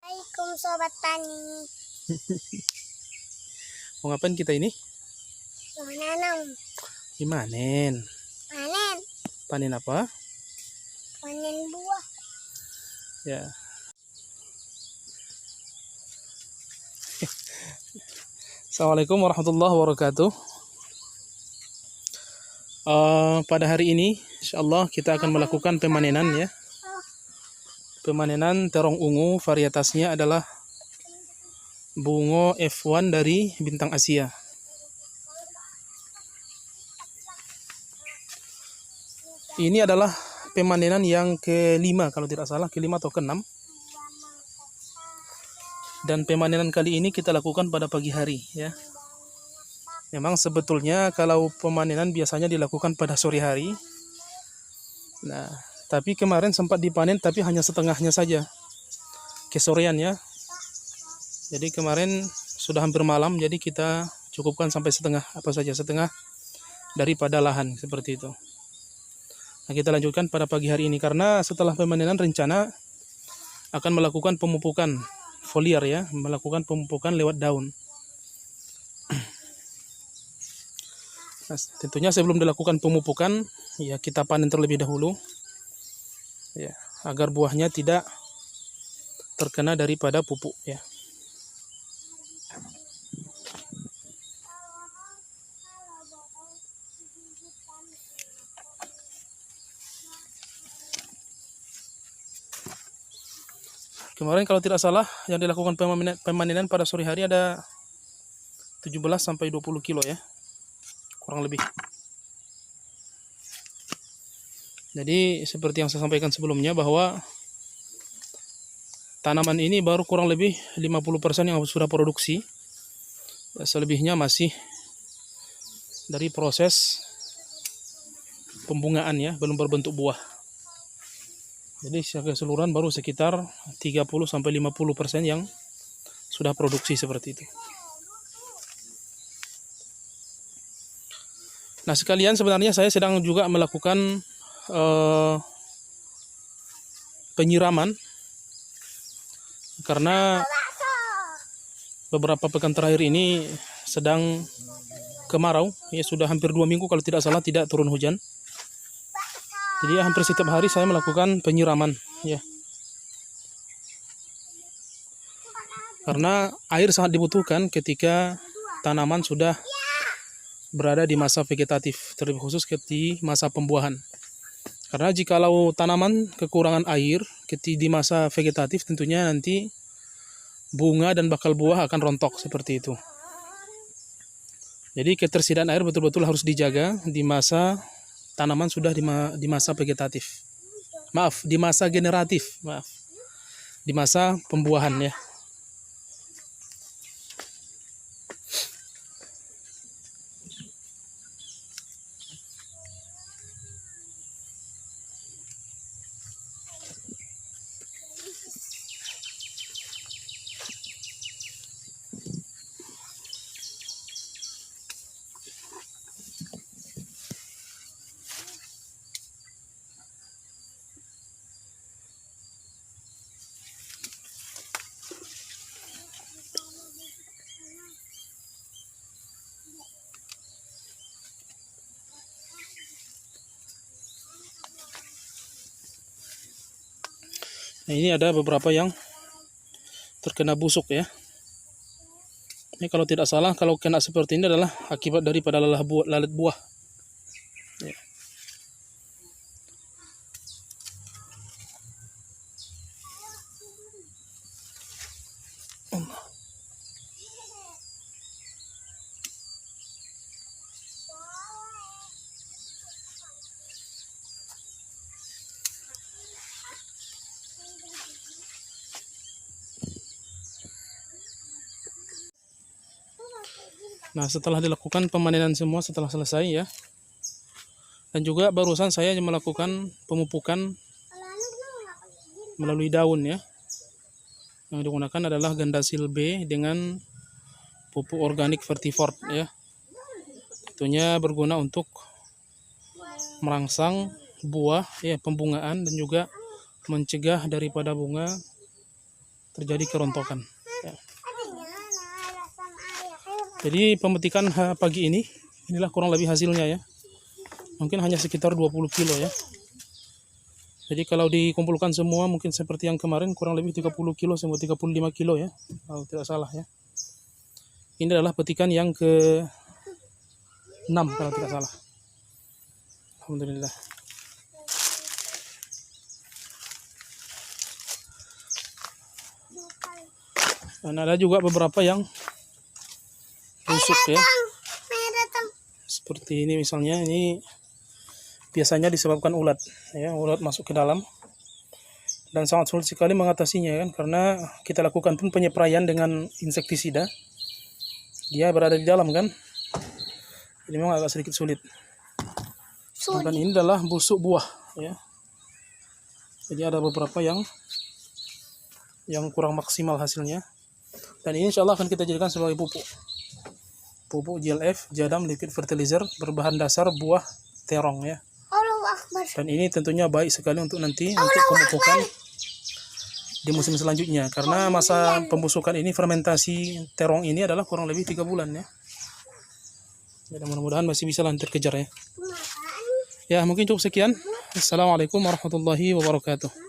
Assalamualaikum Sobat Tani. Mau ngapain kita ini? Mau nanam. Dimanen. Panen. Panen apa? Panen buah. Ya. Assalamualaikum warahmatullahi wabarakatuh. Pada hari ini, insyaallah kita akan melakukan pemanenan ya. Pemanenan terong ungu, varietasnya adalah bungo F1 dari Bintang Asia. Ini adalah pemanenan yang kelima kalau tidak salah, kelima atau keenam. Dan pemanenan kali ini kita lakukan pada pagi hari ya. Memang sebetulnya kalau pemanenan biasanya dilakukan pada sore hari. Nah, tapi kemarin sempat dipanen tapi hanya setengahnya saja. Kesorean ya. Jadi kemarin sudah hampir malam, jadi kita cukupkan sampai setengah, apa saja setengah daripada lahan seperti itu. Nah, kita lanjutkan pada pagi hari ini karena setelah pemanenan rencana akan melakukan pemupukan foliar ya, melakukan pemupukan lewat daun. Nah, tentunya sebelum dilakukan pemupukan ya kita panen terlebih dahulu ya, agar buahnya tidak terkena daripada pupuk ya. Kemarin kalau tidak salah yang dilakukan pemanenan pada sore hari ada 17 sampai 20 kilo ya, kurang lebih. Jadi seperti yang saya sampaikan sebelumnya bahwa tanaman ini baru kurang lebih 50% yang sudah produksi. Selebihnya masih dari proses pembungaan ya, belum berbentuk buah. Jadi secara keseluruhan baru sekitar 30-50% yang sudah produksi seperti itu. Nah, sekalian sebenarnya saya sedang juga melakukan penyiraman karena beberapa pekan terakhir ini sedang kemarau ya, sudah hampir 2 minggu kalau tidak salah tidak turun hujan. Jadi hampir setiap hari saya melakukan penyiraman ya. Karena air sangat dibutuhkan ketika tanaman sudah berada di masa vegetatif, terlebih khusus ketika masa pembuahan. Karena jikalau tanaman kekurangan air ketika di masa vegetatif, tentunya nanti bunga dan bakal buah akan rontok seperti itu. Jadi ketersediaan air betul-betul harus dijaga di masa tanaman sudah di masa vegetatif. Di masa generatif, di masa pembuahan ya. Nah, ini ada beberapa yang terkena busuk ya. Ini kalau tidak salah, kalau kena seperti ini adalah akibat daripada lalat buah. Ya. Nah, setelah dilakukan pemanenan semua setelah selesai ya. Dan juga barusan saya melakukan pemupukan melalui daun ya. Yang digunakan adalah Gandasil B dengan pupuk organik Vertifort ya. Tentunya berguna untuk merangsang buah ya, pembungaan, dan juga mencegah daripada bunga terjadi kerontokan. Ya. Adanya ada sama ayah. Jadi pemetikan pagi ini, inilah kurang lebih hasilnya ya. Mungkin hanya sekitar 20 kilo ya. Jadi kalau dikumpulkan semua mungkin seperti yang kemarin kurang lebih 30 kilo sampai 35 kilo ya. Kalau tidak salah ya. Ini adalah petikan yang ke-6 kalau tidak salah. Alhamdulillah. Dan ada juga beberapa yang busuk ya. Ayah datang. Seperti ini misalnya, ini biasanya disebabkan ulat ya, ulat masuk ke dalam dan sangat sulit sekali mengatasinya kan, karena kita lakukan pun penyepraian dengan insektisida, dia berada di dalam kan, jadi memang agak sedikit sulit. Dan ini adalah busuk buah ya, jadi ada beberapa yang kurang maksimal hasilnya, dan ini insya Allah akan kita jadikan sebagai pupuk GLF Jadam Liquid Fertilizer berbahan dasar buah terong ya. Allahu Akbar. Dan ini tentunya baik sekali untuk nanti untuk pemupukan di musim selanjutnya, karena masa pembusukan ini, fermentasi terong ini adalah kurang lebih 3 bulan ya. Jadi mudah-mudahan masih bisa lanjut kejar ya. Makan. Ya mungkin cukup sekian. Assalamualaikum warahmatullahi wabarakatuh.